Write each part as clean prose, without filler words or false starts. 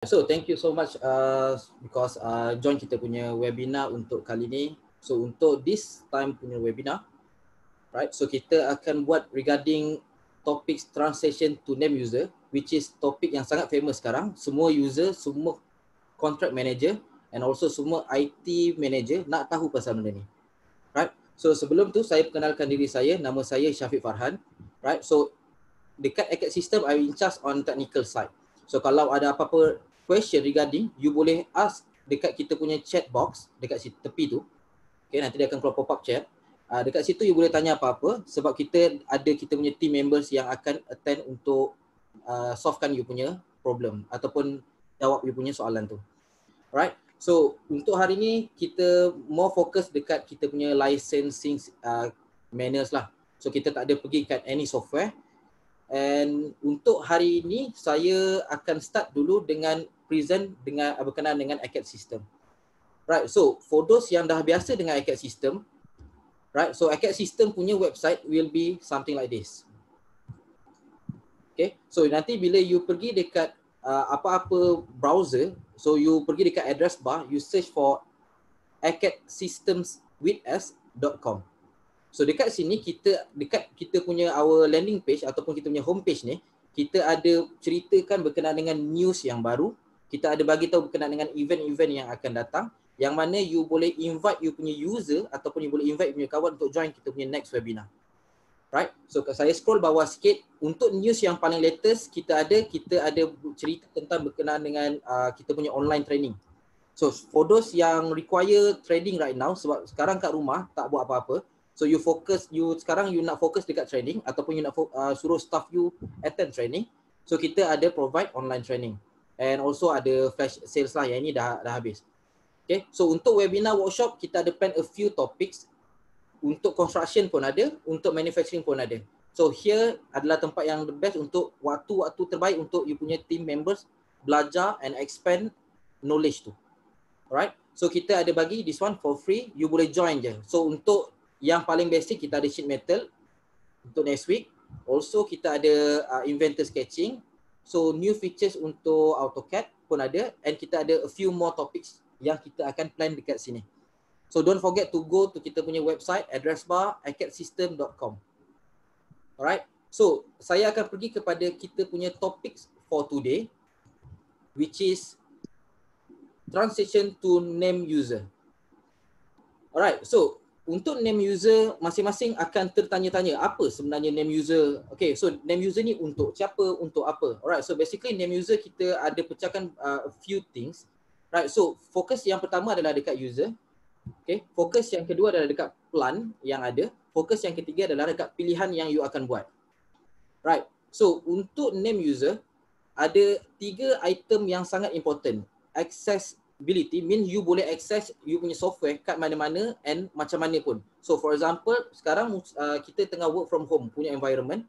So thank you so much because join kita punya webinar untuk kali ni. So untuk this time punya webinar, right? So kita akan buat regarding topik translation to name user, which is topik yang sangat famous sekarang. Semua user, semua contract manager and also semua IT manager nak tahu pasal benda ni, right? So sebelum tu saya perkenalkan diri saya, nama saya Syafiq Farhan, right? So dekat Acad System, I in charge on technical side. So kalau ada apa-apa question regarding, you boleh ask dekat kita punya chat box dekat tepi tu. Okay, nanti dia akan keluar pop-up chat. Dekat situ you boleh tanya apa-apa sebab kita punya team members yang akan attend untuk solvekan you punya problem ataupun jawab you punya soalan tu. Right? So untuk hari ni kita more fokus dekat kita punya licensing manners lah. So kita tak ada pergi kat any software. And untuk hari ini saya akan start dulu dengan present dengan berkenaan dengan Acad System. Right, so for those yang dah biasa dengan Acad System, right, so Acad System punya website will be something like this. Okay, so nanti bila you pergi dekat apa-apa browser, so you pergi dekat address bar, you search for acadsystemswiths.com. So dekat sini dekat kita punya our landing page ataupun kita punya home page ni, kita ada ceritakan berkenaan dengan news yang baru, kita ada bagi tahu berkenaan dengan event-event yang akan datang, yang mana you boleh invite you punya user ataupun you boleh invite you punya kawan untuk join kita punya next webinar. Right? So saya scroll bawah sikit, untuk news yang paling latest kita ada cerita tentang berkenaan dengan kita punya online training. So for those yang require training right now, sebab sekarang kat rumah tak buat apa-apa, so sekarang you nak fokus dekat training ataupun you nak suruh staff you attend training. So kita ada provide online training and also ada flash sales lah, yang ini dah habis. Okay, so untuk webinar workshop kita ada plan a few topics. Untuk construction pun ada, untuk manufacturing pun ada. So here adalah tempat yang the best untuk waktu-waktu terbaik untuk you punya team members belajar and expand knowledge tu. Alright, so kita ada bagi this one for free, you boleh join je. So untuk yang paling basic kita ada sheet metal untuk next week. Also kita ada inventor sketching. So new features untuk AutoCAD pun ada, and kita ada a few more topics yang kita akan plan dekat sini. So don't forget to go to kita punya website, address bar acadsystem.com. Alright, so saya akan pergi kepada kita punya topics for today, which is transition to name user. Alright, so untuk name user, masing-masing akan tertanya-tanya apa sebenarnya name user. Okay, so name user ni untuk siapa, untuk apa. Alright, so basically name user kita ada pecahkan a few things. Right, so fokus yang pertama adalah dekat user. Okay, fokus yang kedua adalah dekat plan yang ada. Fokus yang ketiga adalah dekat pilihan yang you akan buat. Right, so untuk name user, ada 3 item yang sangat important. Accessibility means you boleh access you punya software kat mana-mana and macam mana pun. So for example, sekarang kita tengah work from home punya environment.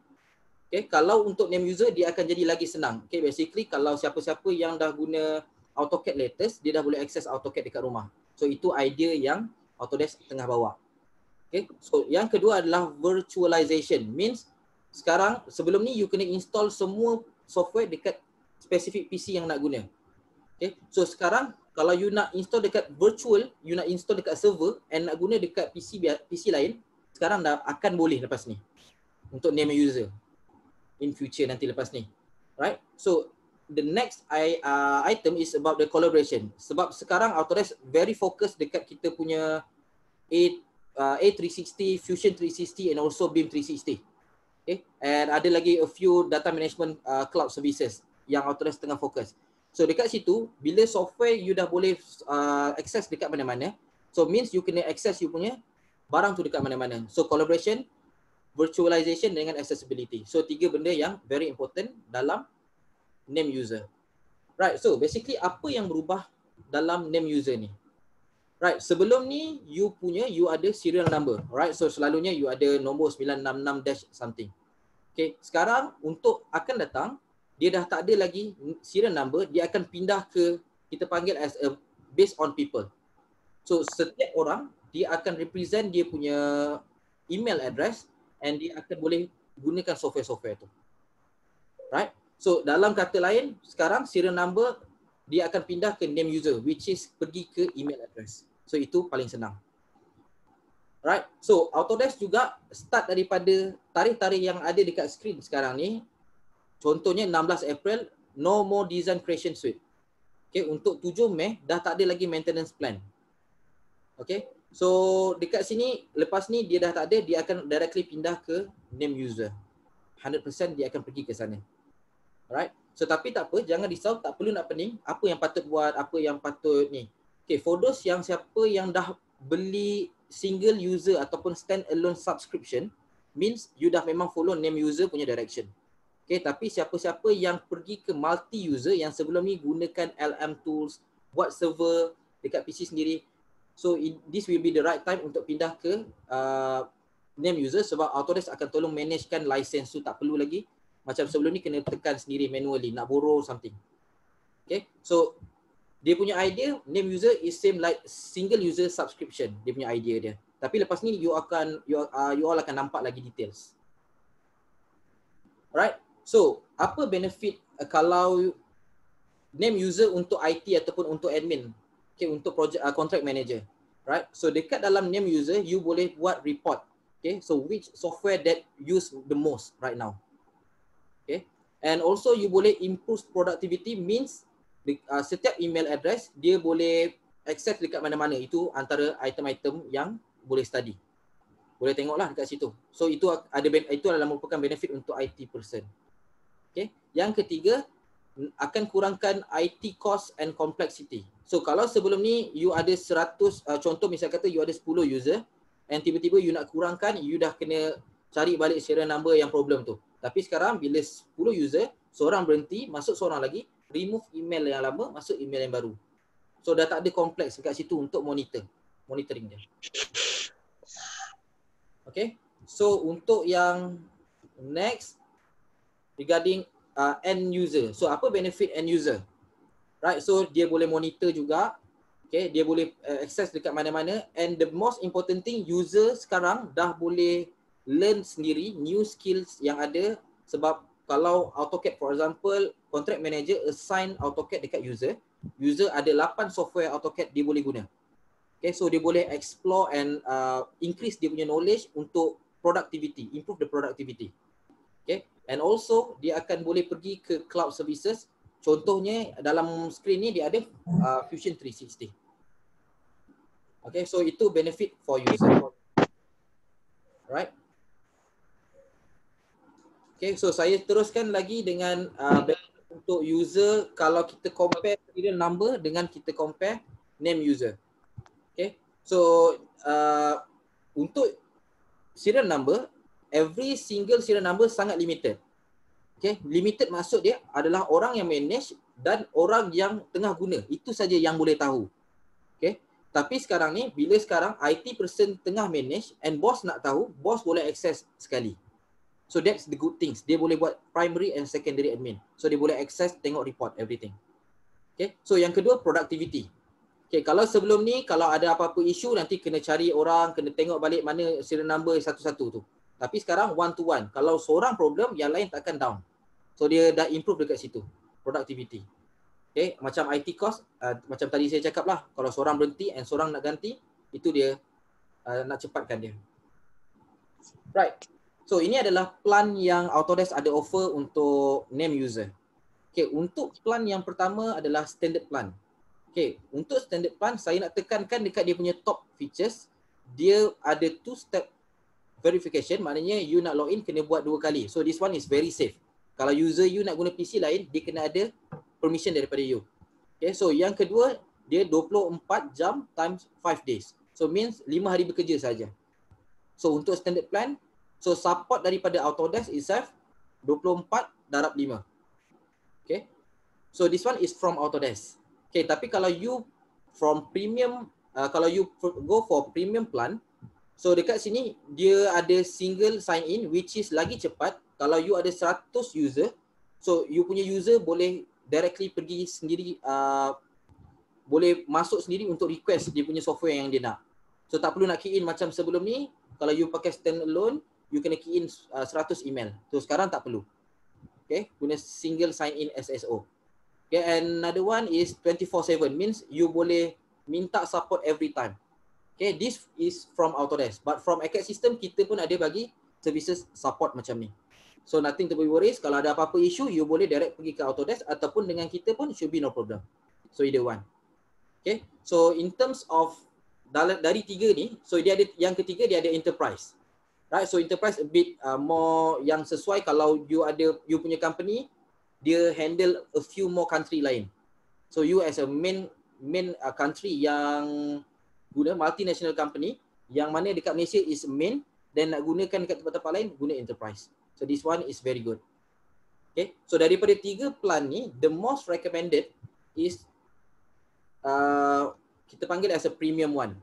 Okay, kalau untuk name user dia akan jadi lagi senang. Okay, basically kalau siapa-siapa yang dah guna AutoCAD latest, dia dah boleh access AutoCAD dekat rumah. So itu idea yang Autodesk tengah bawa. Okay, so yang kedua adalah virtualization. Means sekarang sebelum ni you kena install semua software dekat specific PC yang nak guna. Okay, so sekarang kalau you nak install dekat virtual, you nak install dekat server and nak guna dekat PC lain, sekarang dah akan boleh lepas ni untuk name user in future nanti lepas ni. Right, so the next item is about the collaboration. Sebab sekarang Autodesk very focus dekat kita punya A360, Fusion 360 and also BIM 360. Okay, and ada lagi a few data management cloud services yang Autodesk tengah fokus. So dekat situ, bila software you dah boleh access dekat mana-mana, so means you kena access you punya barang tu dekat mana-mana. So collaboration, virtualization dengan accessibility. So 3 benda yang very important dalam name user. Right, so basically apa yang berubah dalam name user ni? Right, sebelum ni you ada serial number. Right, so selalunya you ada nombor 966 something. Okay, sekarang untuk akan datang, dia dah tak ada lagi serial number, dia akan pindah ke, kita panggil as a based on people. So setiap orang, dia akan represent dia punya email address and dia akan boleh gunakan software-software tu. Right? So dalam kata lain, sekarang serial number dia akan pindah ke name user, which is pergi ke email address. So itu paling senang. Right, so Autodesk juga start daripada tarikh-tarikh yang ada dekat screen sekarang ni. Contohnya 16 April, no more design creation suite. Okay, untuk 7 Mei dah tak ada lagi maintenance plan. Okay, so dekat sini lepas ni dia dah tak ada, dia akan directly pindah ke name user. 100% dia akan pergi ke sana. Alright, so tapi tak apa, jangan risau, tak perlu nak pening. Apa yang patut buat, apa yang patut ni. Okay, for those yang siapa yang dah beli single user ataupun stand alone subscription, means you dah memang follow name user punya direction. Okay, tapi siapa-siapa yang pergi ke multi user yang sebelum ni gunakan LM tools, buat server dekat PC sendiri, so this will be the right time untuk pindah ke name user sebab Autodesk akan tolong managekan license tu, tak perlu lagi macam sebelum ni kena tekan sendiri manually nak borrow something. Okay, so dia punya idea name user is same like single user subscription, dia punya idea dia. Tapi lepas ni you all akan nampak lagi details. Alright, so apa benefit kalau name user untuk IT ataupun untuk admin, okay, untuk project contract manager, right? So dekat dalam name user you boleh buat report, okay, so which software that use the most right now, okay, and also you boleh improve productivity, means setiap email address dia boleh access dekat mana-mana. Itu antara item-item yang boleh study, boleh tengoklah dekat situ. So itu adalah merupakan benefit untuk IT person. Okay. Yang ketiga, akan kurangkan IT cost and complexity. So kalau sebelum ni you ada 100, contoh misal kata you ada 10 user and tiba-tiba you nak kurangkan, you dah kena cari balik serial number yang problem tu. Tapi sekarang bila 10 user, seorang berhenti, masuk seorang lagi, remove email yang lama, masuk email yang baru. So dah tak ada kompleks dekat situ untuk monitoring dia. Okay. So untuk yang next regarding end user. So apa benefit end user? Right, so dia boleh monitor juga. Okay, dia boleh access dekat mana-mana, and the most important thing, user sekarang dah boleh learn sendiri new skills yang ada. Sebab kalau AutoCAD for example, contract manager assign AutoCAD dekat user, user ada 8 software AutoCAD dia boleh guna. Okay, so dia boleh explore and increase dia punya knowledge untuk productivity, improve the productivity. Okay, and also dia akan boleh pergi ke cloud services. Contohnya dalam screen ni dia ada Fusion 360. Okay, so itu benefit for user. Right. Okay, so saya teruskan lagi dengan benefit untuk user kalau kita compare serial number dengan kita compare name user. Okay, so untuk serial number, every single serial number sangat limited. Okay, limited maksud dia adalah orang yang manage dan orang yang tengah guna. Itu saja yang boleh tahu. Okay, tapi sekarang ni, bila sekarang IT person tengah manage and boss nak tahu, boss boleh access sekali. So that's the good things. Dia boleh buat primary and secondary admin. So dia boleh access, tengok report, everything. Okay, so yang kedua, productivity. Okay, kalau sebelum ni, kalau ada apa-apa isu, nanti kena cari orang, kena tengok balik mana serial number satu-satu tu. Tapi sekarang one to one. Kalau seorang problem, yang lain takkan down. So dia dah improve dekat situ, productivity. Okay, macam IT cost, macam tadi saya cakap lah, kalau seorang berhenti and seorang nak ganti, itu dia nak cepatkan dia. Right, so ini adalah plan yang Autodesk ada offer untuk name user. Okay, untuk plan yang pertama adalah standard plan. Okay, untuk standard plan, saya nak tekankan dekat dia punya top features, dia ada 2-step verification, maknanya you nak login kena buat 2 kali. So this one is very safe. Kalau user you nak guna PC lain, dia kena ada permission daripada you. Okay, so yang kedua, dia 24 jam times 5 days. So means 5 hari bekerja saja. So untuk standard plan, so support daripada Autodesk itself 24 darab 5. Okay, so this one is from Autodesk. Okay, tapi kalau you from premium, kalau you go for premium plan, so dekat sini dia ada single sign in which is lagi cepat. Kalau you ada 100 user, so you punya user boleh directly pergi sendiri, boleh masuk sendiri untuk request dia punya software yang dia nak. So tak perlu nak key in macam sebelum ni, kalau you pakai stand alone, you kena key in 100 email. So sekarang tak perlu. Okay, guna single sign in SSO. Okay, and another one is 24/7, means you boleh minta support every time. Okay, this is from Autodesk, but from Acad System kita pun ada bagi services support macam ni. So nothing to be worries, kalau ada apa-apa issue, you boleh direct pergi ke Autodesk ataupun dengan kita pun should be no problem. So either one. Okay, so in terms of dari tiga ni, so dia ada yang ketiga, dia ada enterprise. Right, so enterprise a bit more yang sesuai kalau you punya company, dia handle a few more country lain. So you as a main country yang guna multinational company, yang mana dekat Malaysia is main, dan nak gunakan dekat tempat-tempat lain, guna enterprise. So this one is very good. Okay, so daripada tiga plan ni, the most recommended is kita panggil as a premium one.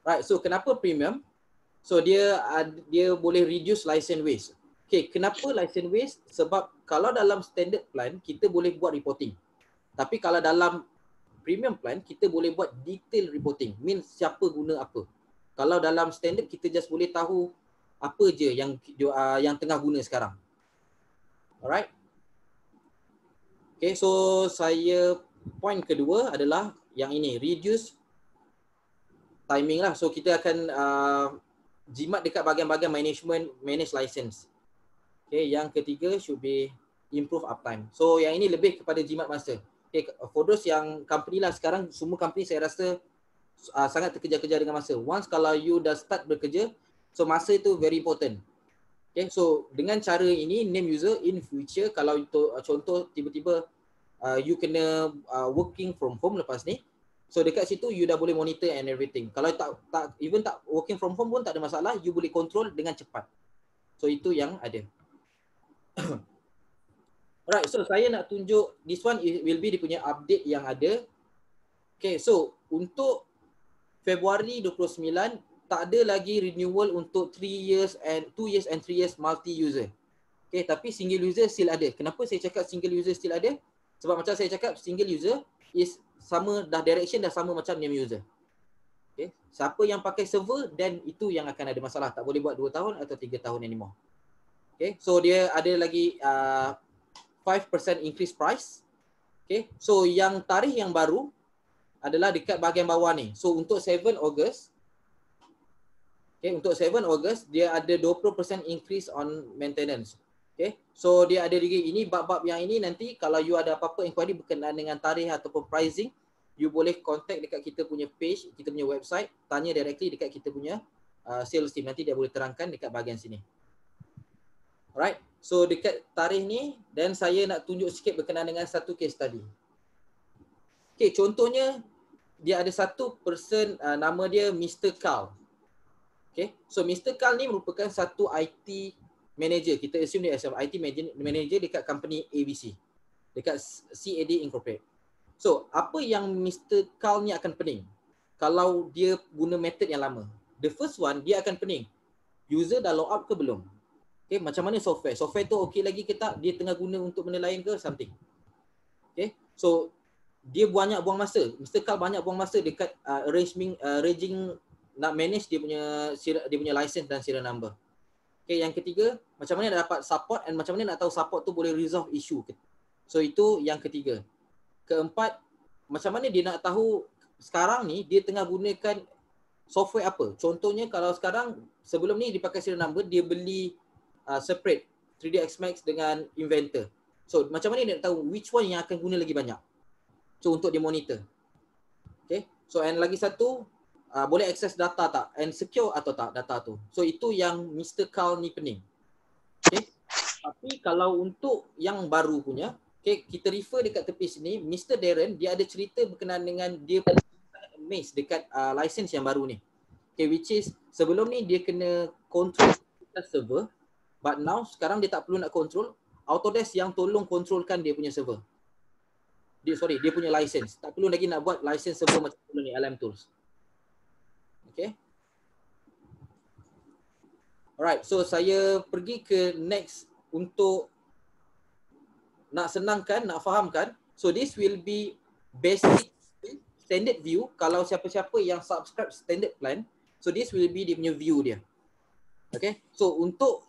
Right, so kenapa premium? So dia boleh reduce license waste. Okay, kenapa license waste? Sebab kalau dalam standard plan, kita boleh buat reporting. Tapi kalau dalam premium plan, kita boleh buat detail reporting. Means siapa guna apa. Kalau dalam standard, kita just boleh tahu apa je yang tengah guna sekarang. Alright. Okay, so point kedua adalah yang ini, reduce timing lah. So kita akan jimat dekat bahagian-bahagian manage license. Okay, yang ketiga should be improve uptime. So yang ini lebih kepada jimat masa. Okay, for those yang company lah, sekarang semua company saya rasa sangat terkejar-kejar dengan masa. Once kalau you dah start bekerja, so masa itu very important. Okay, so dengan cara ini, name user in future, kalau itu contoh tiba-tiba you kena working from home lepas ni, so dekat situ you dah boleh monitor and everything. Kalau tak even tak working from home pun tak ada masalah, you boleh control dengan cepat. So itu yang ada. Alright, so saya nak tunjuk this one will be dia punya update yang ada. Okay, so untuk Februari 29 tak ada lagi renewal untuk 2 years and 3 years multi-user. Okay, tapi single user still ada. Kenapa saya cakap single user still ada? Sebab macam saya cakap, single user is sama, dah direction dah sama macam name user. Okay, siapa yang pakai server, dan itu yang akan ada masalah. Tak boleh buat 2 tahun atau 3 tahun anymore. Okay, so dia ada lagi 5% increase price. Okay, so yang tarikh yang baru adalah dekat bahagian bawah ni. So untuk 7 Ogos, okay, untuk 7 Ogos dia ada 20% increase on maintenance. Okay, so dia ada lagi ini bab-bab yang ini, nanti kalau you ada apa-apa inquiry berkenaan dengan tarikh ataupun pricing, you boleh contact dekat kita punya page, kita punya website, tanya directly dekat kita punya sales team, nanti dia boleh terangkan dekat bahagian sini. Alright, so dekat tarikh ni, dan saya nak tunjuk sikit berkenaan dengan satu case study. Okay, contohnya dia ada satu person, nama dia Mr. Carl. Okay, so Mr. Carl ni merupakan satu IT manager. Kita assume dia as IT manager dekat company ABC, dekat CAD Incorporate. So, apa yang Mr. Carl ni akan pening kalau dia guna method yang lama? The first one, dia akan pening, user dah log out ke belum? Okay, macam mana software? Software tu okey lagi ke tak? Dia tengah guna untuk benda lain ke? Something. Okay, so dia banyak buang masa. Mr. Carl banyak buang masa dekat arranging nak manage dia punya license dan serial number. Okay, yang ketiga, macam mana nak dapat support, and macam mana nak tahu support tu boleh resolve issue. So itu yang ketiga. Keempat, macam mana dia nak tahu sekarang ni dia tengah gunakan software apa. Contohnya kalau sekarang, sebelum ni dia pakai serial number, dia beli separate 3ds Max dengan Inventor. So macam mana dia nak tahu which one yang akan guna lagi banyak. So untuk dia monitor. Okay, so and lagi satu, boleh access data tak, and secure atau tak data tu. So itu yang Mr. Carl ni pening. Okay, tapi kalau untuk yang baru punya, okay, kita refer dekat tepi sini, Mr. Darren, dia ada cerita berkenaan dengan dia amazed dekat license yang baru ni. Okay, which is sebelum ni dia kena control server, but now sekarang dia tak perlu nak control, Autodesk yang tolong kontrolkan dia punya server. Dia punya license. Tak perlu lagi nak buat license server macam dulu ni, LM Tools. Okay. Alright, so saya pergi ke next untuk nak senangkan, nak fahamkan. So this will be basic standard view. Kalau siapa-siapa yang subscribe standard plan, so this will be dia punya view dia. Okay, so untuk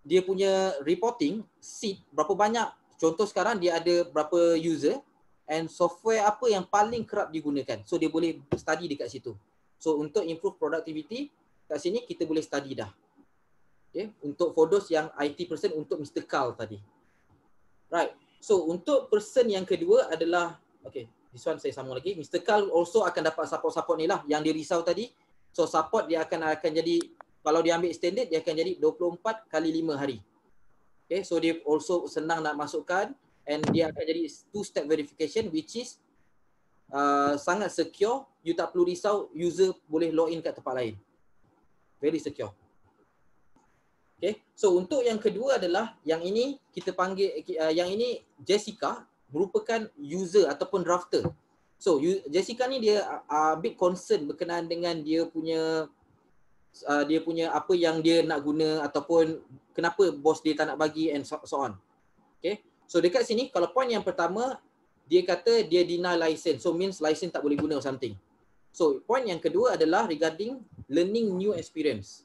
dia punya reporting, seat berapa banyak, contoh sekarang dia ada berapa user. and software apa yang paling kerap digunakan. So dia boleh study dekat situ. So untuk improve productivity, kat sini kita boleh study dah. Okay. Untuk for those yang IT person, untuk Mr. Carl tadi. Right. So untuk person yang kedua adalah, okay, this one saya sambung lagi. Mr. Carl also akan dapat support-support ni lah yang dia risau tadi. So support dia akan jadi, kalau dia ambil standard, dia akan jadi 24 kali 5 hari. Okay, so dia also senang nak masukkan, and dia akan jadi two-step verification which is sangat secure. You tak perlu risau user boleh login kat tempat lain. Very secure. Okay, so untuk yang kedua adalah yang ini kita panggil, yang ini Jessica merupakan user ataupun drafter. So Jessica ni dia a bit concern berkenaan dengan dia punya apa yang dia nak guna ataupun kenapa bos dia tak nak bagi and so on. Okay, so dekat sini kalau point yang pertama dia kata dia deny license, so means license tak boleh guna or something. So point yang kedua adalah regarding learning new experience.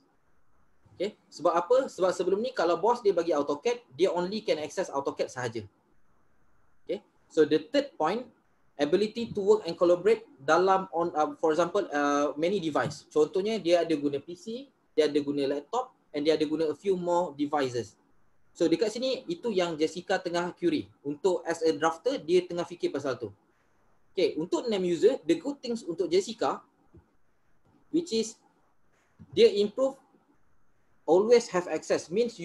Okay, sebab apa? Sebab sebelum ni kalau bos dia bagi AutoCAD, dia only can access AutoCAD sahaja. Okay, so the third point, ability to work and collaborate dalam for example many device. Contohnya dia ada guna PC, dia ada guna laptop, and dia ada guna a few more devices. So dekat sini itu yang Jessica tengah query. Untuk as a drafter dia tengah fikir pasal tu. Okay, untuk name user, the good things untuk Jessica which is dia improve always have access, means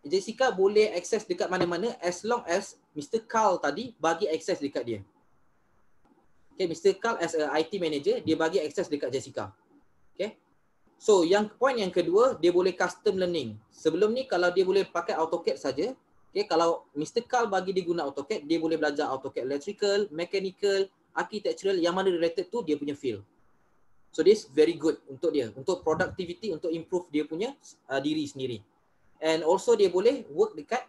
Jessica boleh access dekat mana-mana as long as Mr. Carl tadi bagi access dekat dia. Okay, Mr. Carl as a IT manager, dia bagi access dekat Jessica. Okay. So yang point yang kedua, dia boleh custom learning. Sebelum ni kalau dia boleh pakai AutoCAD saja, okay, kalau Mr. Carl bagi dia guna AutoCAD, dia boleh belajar AutoCAD electrical, mechanical, architectural, yang mana related tu dia punya field. So this very good untuk dia, untuk productivity, untuk improve dia punya diri sendiri. And also dia boleh work dekat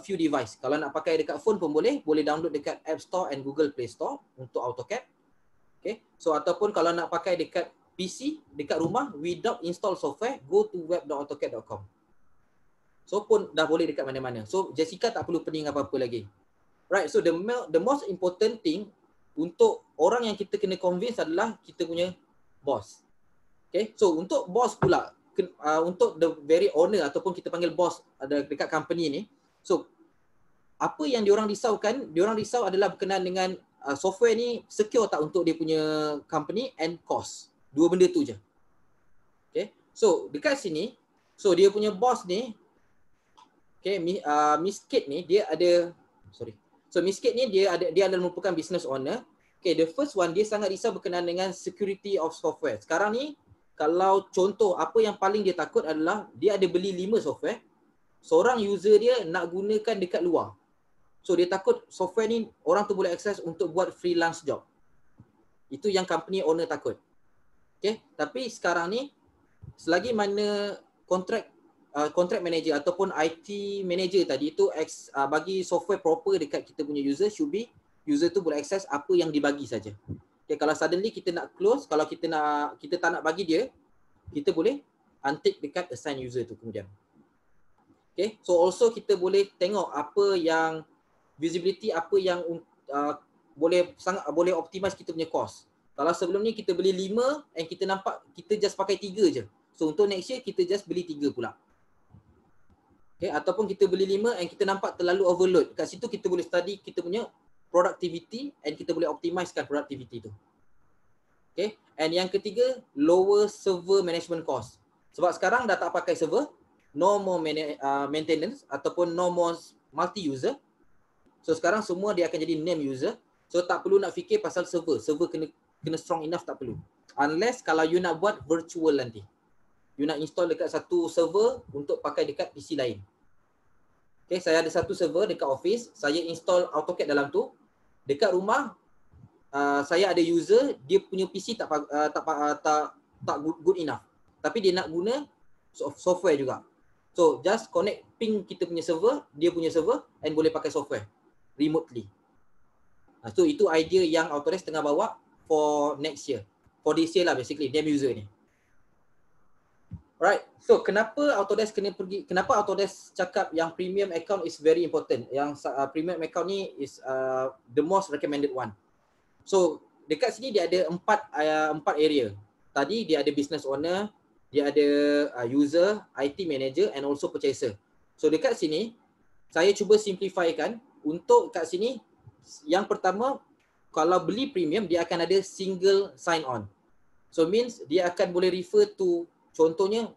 few device. Kalau nak pakai dekat phone pun boleh download dekat App Store and Google Play Store untuk AutoCAD. Okay, so ataupun kalau nak pakai dekat PC, dekat rumah without install software, go to web.autocad.com. So pun dah boleh dekat mana-mana. So Jessica tak perlu pening apa-apa lagi. Right, so the most important thing untuk orang yang kita kena convince adalah kita punya boss. Okay, so untuk boss pula, untuk the very owner ataupun kita panggil boss ada dekat company ni, so apa yang diorang risaukan, diorang risau adalah berkenaan dengan software ni secure tak untuk dia punya company and cost. Dua benda tu je. Okay, so dekat sini, so dia punya boss ni, okay, Miss Kate ni dia ada, so Miss Kate ni dia adalah merupakan business owner. Okay, the first one dia sangat risau berkenaan dengan security of software. Sekarang ni kalau contoh apa yang paling dia takut adalah dia ada beli 5 software. Seorang user dia nak gunakan dekat luar. So dia takut software ni orang tu boleh akses untuk buat freelance job. Itu yang company owner takut. Okay, tapi sekarang ni selagi mana contract manager ataupun IT manager tadi itu bagi software proper dekat kita punya user, should be user tu boleh akses apa yang dibagi saja. Okay, kalau suddenly kita nak close, kalau kita tak nak bagi dia, kita boleh untick dekat assign user tu kemudian. Okay, so also kita boleh tengok apa yang visibility, apa yang boleh optimize kita punya cost. Kalau sebelum ni kita beli 5 and kita nampak kita just pakai 3 je. So untuk next year kita just beli 3 pula. Okay, ataupun kita beli 5 and kita nampak terlalu overload. Kat situ kita boleh study kita punya productivity and kita boleh optimizekan productivity tu. Okay, and yang ketiga, lower server management cost. Sebab sekarang dah tak pakai server, no more maintenance ataupun no more multi-user. So sekarang semua dia akan jadi name user. So tak perlu nak fikir pasal server. Server kena strong enough, tak perlu. Unless kalau you nak buat virtual nanti. You nak install dekat satu server untuk pakai dekat PC lain. Okay, saya ada satu server dekat office, saya install AutoCAD dalam tu. Dekat rumah, saya ada user, dia punya PC tak good enough. Tapi dia nak guna software juga. So just connect ping kita punya server, dia punya server, and boleh pakai software remotely. So itu idea yang Autodesk tengah bawa for next year. For this year lah basically, name user ni. Right. So kenapa Autodesk kena pergi, kenapa Autodesk cakap yang premium account is very important. Yang premium account ni is the most recommended one. So dekat sini dia ada empat area. Tadi dia ada business owner, dia ada user, IT manager and also purchaser. So dekat sini saya cuba simplifykan. Untuk kat sini yang pertama, kalau beli premium dia akan ada single sign on. So means dia akan boleh refer to, contohnya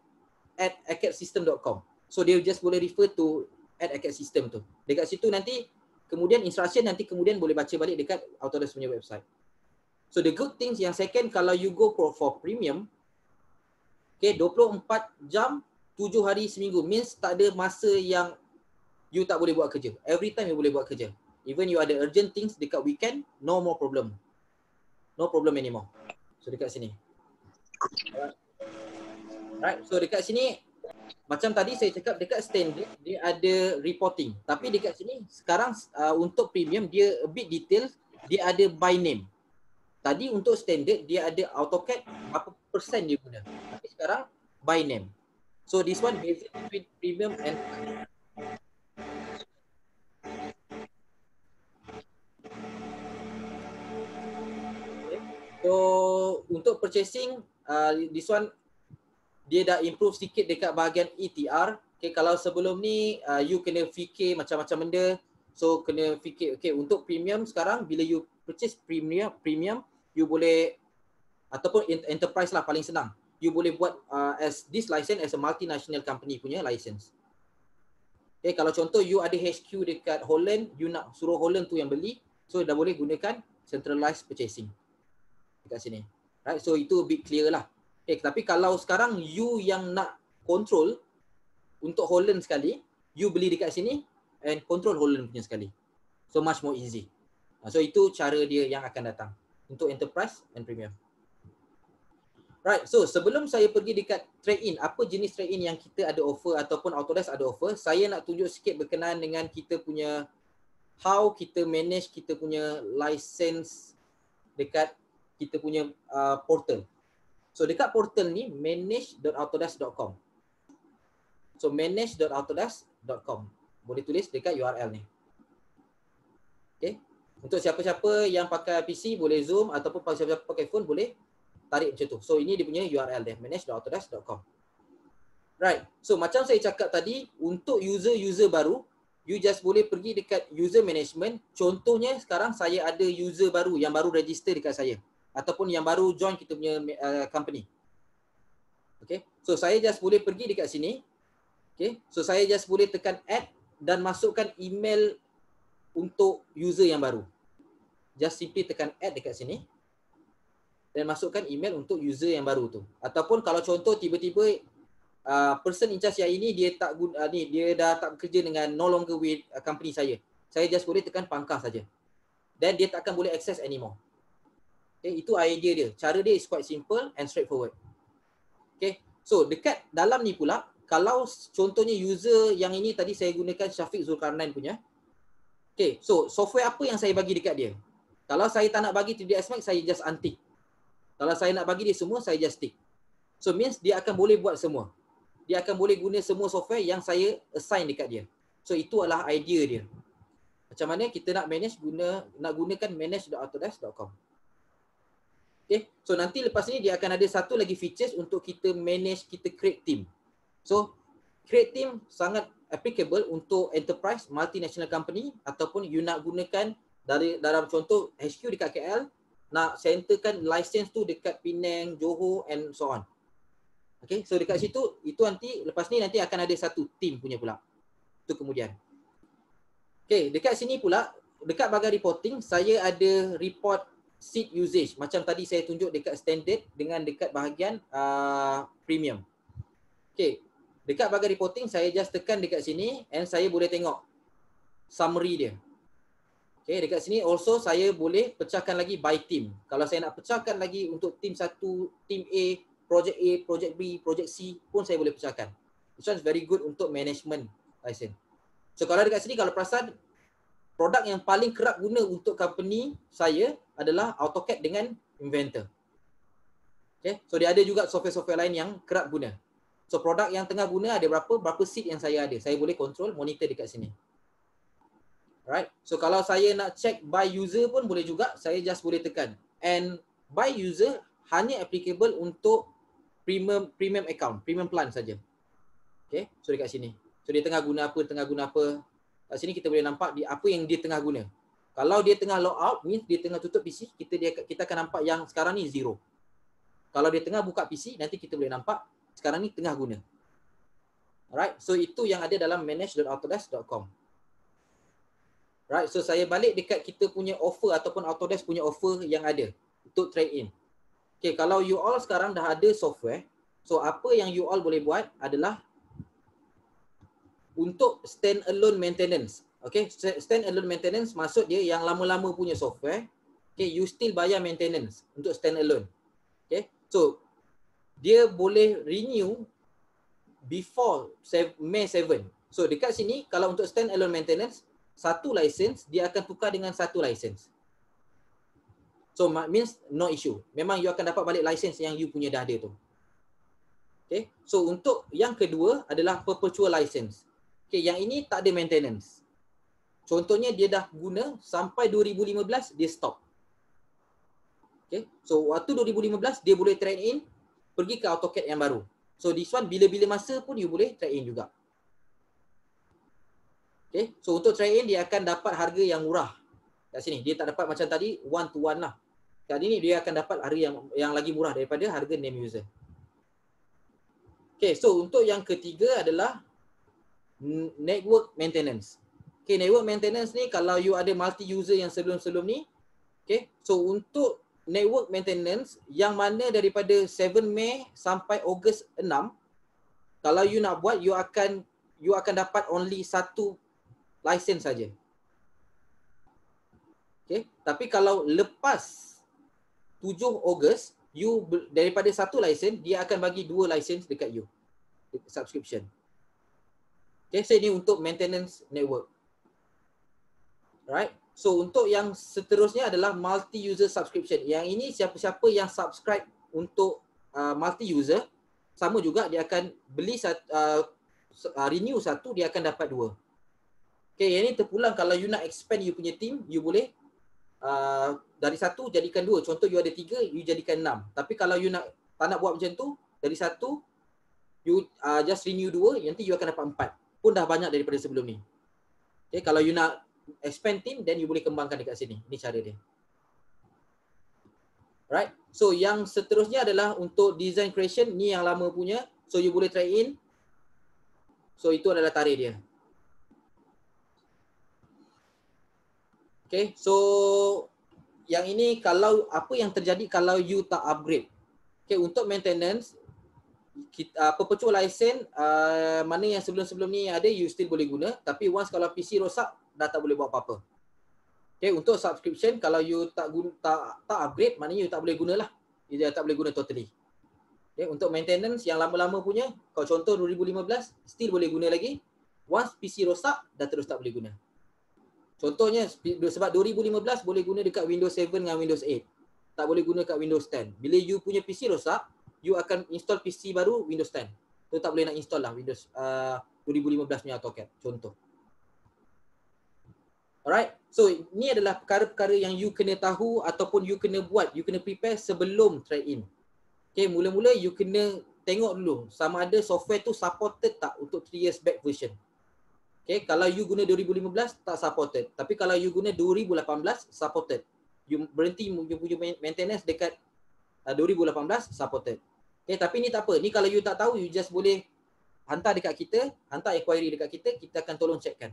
at acadsystem.com. So dia just boleh refer to at acadsystem tu. Dekat situ nanti kemudian instruction nanti kemudian boleh baca balik dekat Autodesk punya website. So the good things yang second, kalau you go for premium, okay, 24 jam 7 hari seminggu, means tak ada masa yang you tak boleh buat kerja. Every time you boleh buat kerja. Even you ada urgent things dekat weekend, no more problem. No problem anymore. So dekat sini. Right. So dekat sini macam tadi saya cakap dekat standard dia ada reporting. Tapi dekat sini sekarang untuk premium dia a bit detail, dia ada by name. Tadi untuk standard dia ada AutoCAD berapa persen dia guna. Tapi sekarang by name. So this one basic between premium and so untuk purchasing this one dia dah improve sikit dekat bahagian ETR. Okay, kalau sebelum ni you kena fikir macam-macam benda. So kena fikir okay, untuk premium sekarang bila you purchase premium you boleh ataupun enterprise lah paling senang. You boleh buat as this license as a multinational company punya license. Okay, kalau contoh you ada HQ dekat Holland, you nak suruh Holland tu yang beli, so dah boleh gunakan centralized purchasing dekat sini. Right, so itu a bit clear lah. Okay, tapi kalau sekarang you yang nak control untuk Holland sekali, you beli dekat sini and control Holland punya sekali. So much more easy. So itu cara dia yang akan datang untuk enterprise and premium. Right, so sebelum saya pergi dekat trade-in, apa jenis trade-in yang kita ada offer ataupun Autodesk ada offer, saya nak tunjuk sikit berkenaan dengan kita punya how kita manage kita punya license dekat kita punya portal. So dekat portal ni manage.autodesk.com. So manage.autodesk.com. Boleh tulis dekat URL ni. Okay. Untuk siapa-siapa yang pakai PC boleh zoom ataupun siapa-siapa pakai phone boleh tarik macam tu. So ini dia punya URL dia, manage.autodesk.com. Right. So macam saya cakap tadi, untuk user baru, you just boleh pergi dekat user management. Contohnya sekarang saya ada user baru yang baru register dekat saya ataupun yang baru join kita punya company. Okay. So saya just boleh pergi dekat sini. Okay. So saya just boleh tekan add dan masukkan email untuk user yang baru. Just simply tekan add dekat sini dan masukkan email untuk user yang baru tu. Ataupun kalau contoh tiba-tiba person in charge yang ini dia tak dia dah tak bekerja dengan no longer with company saya. Saya just boleh tekan pangkah saja. Dan dia tak akan boleh access anymore. Okay, itu idea dia. Cara dia is quite simple and straightforward. Okay. So dekat dalam ni pula, kalau contohnya user yang ini tadi saya gunakan Syafiq Zulkarnain punya. Okay, so software apa yang saya bagi dekat dia? Kalau saya tak nak bagi 3ds Max, saya just untick. Kalau saya nak bagi dia semua, saya just tick. So means dia akan boleh buat semua. Dia akan boleh guna semua software yang saya assign dekat dia. So itu adalah idea dia. Macam mana kita nak manage nak gunakan manage.autodesk.com. Okay. So nanti lepas ni dia akan ada satu lagi features untuk kita manage, kita create team. So create team sangat applicable untuk enterprise, multinational company ataupun you nak gunakan dari dalam contoh HQ dekat KL, nak centerkan license tu dekat Penang, Johor and so on. Okay, so dekat situ, itu nanti, lepas ni nanti akan ada satu team punya pula. Itu kemudian. Okay, dekat sini pula, dekat bahagian reporting, saya ada report seat usage. Macam tadi saya tunjuk dekat standard dengan dekat bahagian premium. Okay, dekat bahagian reporting, saya just tekan dekat sini and saya boleh tengok summary dia. Okay, dekat sini also saya boleh pecahkan lagi by team. Kalau saya nak pecahkan lagi untuk team 1, team A, project B, project C pun saya boleh pecahkan. This one is very good untuk management license. So kalau dekat sini kalau perasan, produk yang paling kerap guna untuk company saya adalah AutoCAD dengan Inventor. Okay, so dia ada juga software-software lain yang kerap guna. So produk yang tengah guna ada berapa seat yang saya ada. Saya boleh control, monitor dekat sini. Right. So kalau saya nak check by user pun boleh juga. Saya just boleh tekan. And by user hanya applicable untuk premium account, premium plan saja. Okay. So dekat sini. So dia tengah guna apa, Kat sini kita boleh nampak apa yang dia tengah guna. Kalau dia tengah log out, means dia tengah tutup PC, kita akan nampak yang sekarang ni 0. Kalau dia tengah buka PC, nanti kita boleh nampak sekarang ni tengah guna. Alright, so itu yang ada dalam manage.autodesk.com. Right, so saya balik dekat kita punya offer ataupun Autodesk punya offer yang ada untuk trade in. Okay, kalau you all sekarang dah ada software, so apa yang you all boleh buat adalah untuk stand-alone maintenance. Okay, stand-alone maintenance maksud dia yang lama-lama punya software, okay, you still bayar maintenance untuk stand-alone. Okay, so dia boleh renew before May 7. So dekat sini kalau untuk stand-alone maintenance, satu license dia akan tukar dengan satu license. So means no issue. Memang you akan dapat balik license yang you punya dah ada tu. Okay, so untuk yang kedua adalah perpetual license. Okay, yang ini tak ada maintenance. Contohnya dia dah guna sampai 2015 dia stop. Okay, so waktu 2015 dia boleh trade in pergi ke AutoCAD yang baru. So this one bila-bila masa pun you boleh trade in juga. Okay, so untuk trade in dia akan dapat harga yang murah. Kat sini dia tak dapat macam tadi one to one lah. Kat ini dia akan dapat harga yang lagi murah daripada harga name user. Okay, so untuk yang ketiga adalah network maintenance. Okay, network maintenance ni kalau you ada multi user yang sebelum-sebelum ni, okay, so untuk network maintenance yang mana daripada 7 Mei sampai Ogos 6, kalau you nak buat, you akan dapat only satu license saja. Okay, tapi kalau lepas 7 Ogos, you daripada satu license, dia akan bagi 2 license dekat you, subscription. Okay, so ini untuk maintenance network. Right. So untuk yang seterusnya adalah multi-user subscription. Yang ini siapa-siapa yang subscribe untuk multi-user, sama juga dia akan beli renew satu, dia akan dapat 2. Okay, yang ini terpulang kalau you nak expand you punya team, you boleh dari 1 jadikan 2. Contoh you ada 3, you jadikan 6. Tapi kalau you tak nak buat macam tu, dari 1 you just renew 2, nanti you akan dapat 4. Pun dah banyak daripada sebelum ni. Okay, kalau you nak expand team, then you boleh kembangkan dekat sini. Ini cara dia. Right. So yang seterusnya adalah untuk design creation. Ni yang lama punya. So you boleh try in. So itu adalah tarikh dia. Okay. So yang ini kalau apa yang terjadi kalau you tak upgrade. Okay. Untuk maintenance, perpetual license mana yang sebelum-sebelum ni ada you still boleh guna, tapi once kalau PC rosak dah tak boleh buat apa-apa. Okay, untuk subscription kalau you tak upgrade, maknanya you tak boleh gunalah. You tak boleh guna totally. Okay, untuk maintenance yang lama-lama punya, kalau contoh 2015 still boleh guna lagi. Once PC rosak dah terus tak boleh guna. Contohnya sebab 2015 boleh guna dekat Windows 7 dengan Windows 8. Tak boleh guna kat Windows 10. Bila you punya PC rosak, you akan install PC baru Windows 10. Tu tak boleh nak install lah Windows 2015 punya AutoCAD. Contoh. Alright. So ni adalah perkara-perkara yang you kena tahu ataupun you kena buat, you kena prepare sebelum trade in. Okay, mula-mula you kena tengok dulu sama ada software tu supported tak untuk 3 years back version. Okay, kalau you guna 2015 tak supported. Tapi kalau you guna 2018 supported. You berhenti you punya maintenance dekat 2018 supported. Okay, tapi ni tak apa. Ni kalau you tak tahu, you just boleh hantar dekat kita, hantar inquiry dekat kita, kita akan tolong checkkan.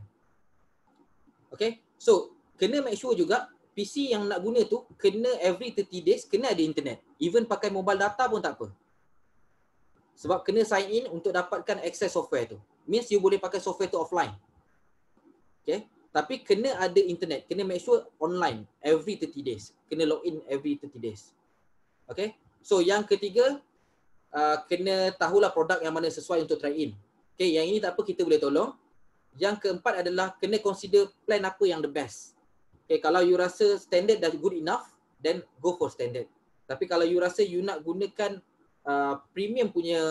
Okay, so kena make sure juga PC yang nak guna tu kena every 30 days kena ada internet. Even pakai mobile data pun tak apa. Sebab kena sign in untuk dapatkan access software tu. Means you boleh pakai software tu offline. Okay, tapi kena ada internet. Kena make sure online every 30 days. Kena login every 30 days. Okay, so yang ketiga, kena tahulah produk yang mana sesuai untuk try in. Okay, yang ini tak apa, kita boleh tolong. Yang keempat adalah kena consider plan apa yang the best. Okay, kalau you rasa standard dah good enough, then go for standard. Tapi kalau you rasa you nak gunakan premium punya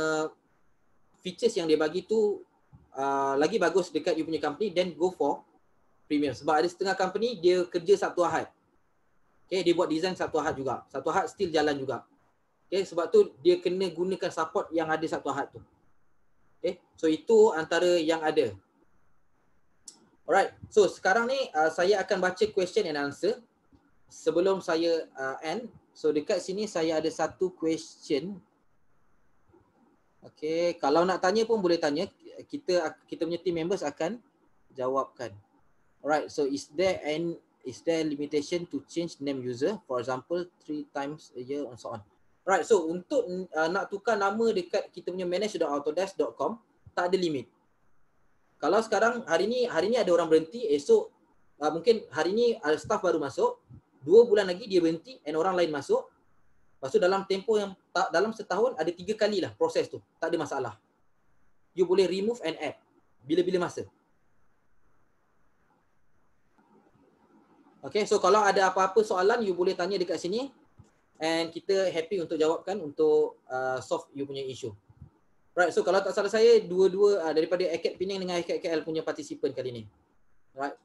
features yang dia bagi tu lagi bagus dekat you punya company, then go for premium. Sebab ada setengah company dia kerja Sabtu Ahad. Okay, dia buat design Sabtu Ahad juga. Sabtu Ahad still jalan juga. Okay, sebab tu dia kena gunakan support yang ada Sabtu Ahad tu. Okay, so itu antara yang ada. Alright, so sekarang ni saya akan baca question and answer sebelum saya end. So dekat sini saya ada satu question. Okay, kalau nak tanya pun boleh tanya. Kita punya team members akan jawabkan. Alright, so is there limitation to change name user? For example, 3 times a year and so on. Right, so untuk nak tukar nama dekat kita punya manage.autodesk.com tak ada limit. Kalau sekarang hari ni ada orang berhenti, esok mungkin hari ni staff baru masuk, 2 bulan lagi dia berhenti and orang lain masuk. Lepas tu dalam tempoh yang dalam setahun ada 3 kali lah proses tu. Tak ada masalah. You boleh remove and add bila-bila masa. Okay, so kalau ada apa-apa soalan you boleh tanya dekat sini. And kita happy untuk jawabkan untuk solve you punya issue. Right, so kalau tak salah saya dua-dua daripada ACAD Penang dengan ACAD KL punya participant kali ni. Right.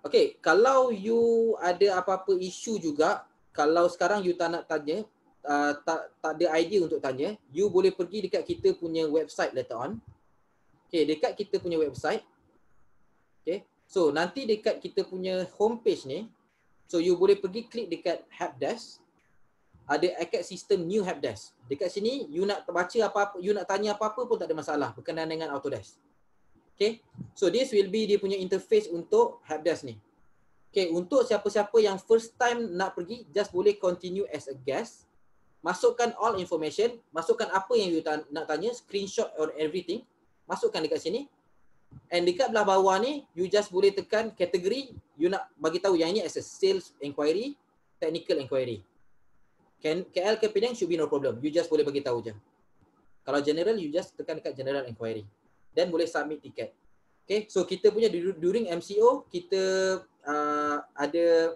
Okay, kalau you ada apa-apa isu juga, kalau sekarang you tak nak tanya, tak ada idea untuk tanya, you boleh pergi dekat kita punya website later on. Okay, dekat kita punya website. Okay, so nanti dekat kita punya homepage ni, so you boleh pergi klik dekat helpdesk. Ada ACAD System New Helpdesk. Dekat sini you nak baca apa-apa, you nak tanya apa-apa pun tak ada masalah berkenaan dengan Autodesk. Okay. So this will be dia punya interface untuk helpdesk ni. Okay, untuk siapa-siapa yang first time nak pergi, just boleh continue as a guest. Masukkan all information, masukkan apa yang you nak tanya, screenshot or everything, masukkan dekat sini. And dekat belah bawah ni, you just boleh tekan kategori, you nak bagi tahu yang ini as a sales inquiry, technical inquiry. KL ke Penang should be no problem. You just boleh bagi tahu je. Kalau general, you just tekan dekat general inquiry. Dan boleh submit tiket. Okay, so kita punya during MCO, kita ada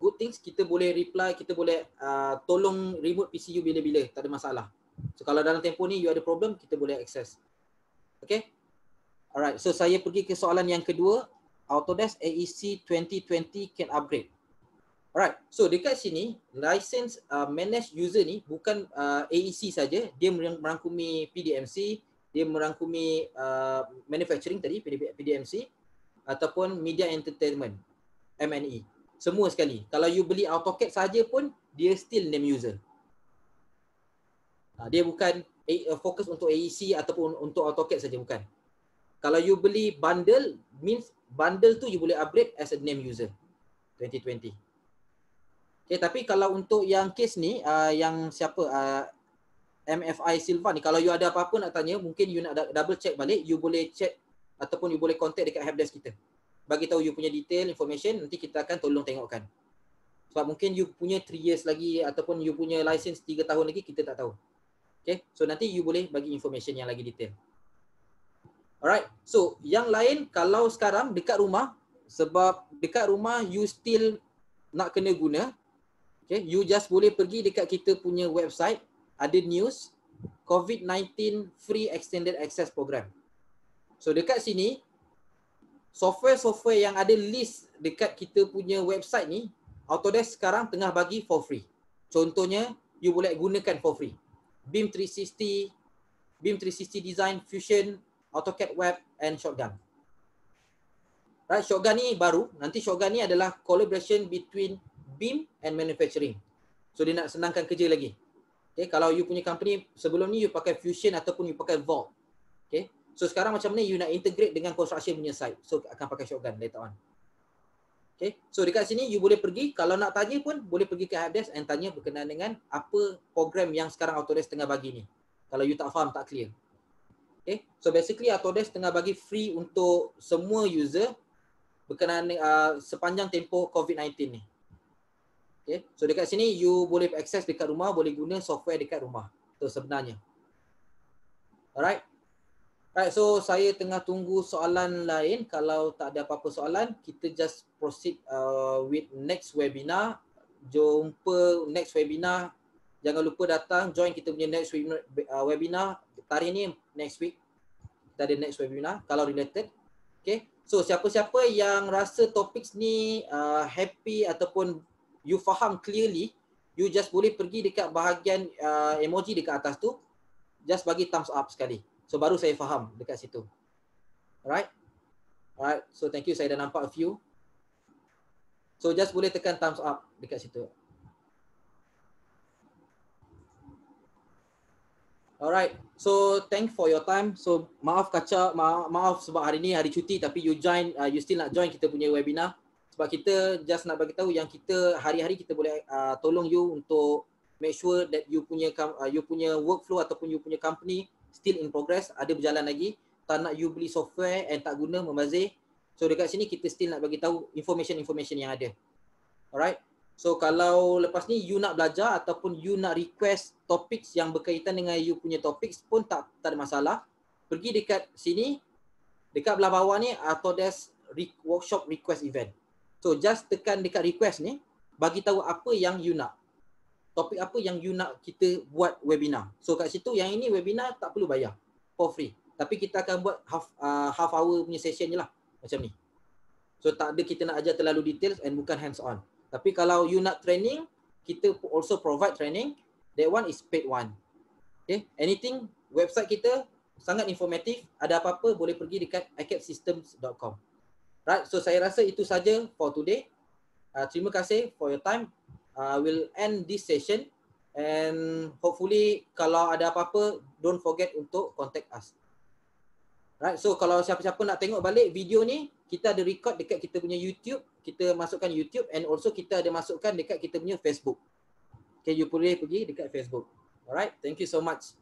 good things. Kita boleh reply, kita boleh tolong remote PC you bila-bila. Tak ada masalah. So kalau dalam tempoh ni you ada problem, kita boleh access. Okay. Alright, so saya pergi ke soalan yang kedua. Autodesk AEC 2020 can upgrade. Alright, so dekat sini license manage user ni bukan AEC saja, dia merangkumi PDMC, dia merangkumi manufacturing tadi PDMC ataupun media entertainment MNE. Semua sekali. Kalau you beli AutoCAD saja pun dia still name user. Dia bukan fokus untuk AEC ataupun untuk AutoCAD saja, bukan. Kalau you beli bundle, means bundle tu you boleh upgrade as a name user 2020. Okay, tapi kalau untuk yang case ni, yang siapa, MFI Silva ni, kalau you ada apa-apa nak tanya, mungkin you nak double check balik, you boleh check ataupun you boleh contact dekat helpdesk kita. Bagi tahu you punya detail, information, nanti kita akan tolong tengokkan. Sebab mungkin you punya 3 years lagi ataupun you punya license 3 tahun lagi, kita tak tahu. Okay, so nanti you boleh bagi information yang lagi detail. Alright, so yang lain kalau sekarang dekat rumah, sebab dekat rumah you still nak kena guna, okay, you just boleh pergi dekat kita punya website, ada news COVID-19 Free Extended Access Program. So dekat sini, software-software yang ada list dekat kita punya website ni, Autodesk sekarang tengah bagi for free. Contohnya, you boleh gunakan for free. BIM 360, BIM 360 Design, Fusion, AutoCAD Web, and Shotgun. Right, Shotgun ni baru. Nanti Shotgun ni adalah collaboration between BIM and manufacturing. So dia nak senangkan kerja lagi. Okay, kalau you punya company sebelum ni you pakai Fusion ataupun you pakai Vault. Okay, so sekarang macam ni you nak integrate dengan construction punya site. So akan pakai Shotgun later on. Okay, so dekat sini you boleh pergi, kalau nak tanya pun boleh pergi ke helpdesk and tanya berkenaan dengan apa program yang sekarang Autodesk tengah bagi ni. Kalau you tak faham, tak clear. Okay, so basically Autodesk tengah bagi free untuk semua user berkenaan sepanjang tempoh COVID-19 ni. Okay, so dekat sini you boleh akses dekat rumah, boleh guna software dekat rumah. So sebenarnya. Alright. Alright, so saya tengah tunggu soalan lain. Kalau tak ada apa-apa soalan, kita just proceed with next webinar. Jumpa next webinar Jangan lupa datang join kita punya next webinar. Tarikh ni next week. Kita ada next webinar kalau related. Okay. So siapa-siapa yang rasa topik ni happy ataupun you faham clearly, you just boleh pergi dekat bahagian emoji dekat atas tu, just bagi thumbs up sekali. So baru saya faham dekat situ. Alright. Alright. So thank you, saya dah nampak a few. So just boleh tekan thumbs up dekat situ. Alright. So thank for your time. So maaf kaca, maaf sebab hari ni hari cuti tapi you join, you still nak join kita punya webinar. Sebab kita just nak bagi tahu yang kita hari-hari kita boleh tolong you untuk make sure that you punya workflow ataupun you punya company still in progress, ada berjalan lagi. Tak nak you beli software and tak guna, membazir. So dekat sini kita still nak bagi tahu information yang ada. Alright. So kalau lepas ni you nak belajar ataupun you nak request topik yang berkaitan dengan you punya topik pun tak ada masalah. Pergi dekat sini, dekat belah bawah ni Autodesk workshop request event. So just tekan dekat request ni, bagi tahu apa yang you nak. Topik apa yang you nak kita buat webinar. So kat situ yang ini webinar tak perlu bayar, for free. Tapi kita akan buat half hour punya session je lah, macam ni. So tak ada kita nak ajar terlalu details and bukan hands on. Tapi kalau you nak training, kita also provide training. That one is paid one. Okay, anything, website kita sangat informatif. Ada apa-apa boleh pergi dekat icadsystems.com. Right, so saya rasa itu saja for today. Terima kasih for your time. We'll end this session and hopefully kalau ada apa-apa, don't forget untuk contact us. Right, so kalau siapa-siapa nak tengok balik video ni, kita ada record dekat kita punya YouTube, kita masukkan YouTube and also kita ada masukkan dekat kita punya Facebook. Okay, you boleh pergi dekat Facebook. Alright, thank you so much.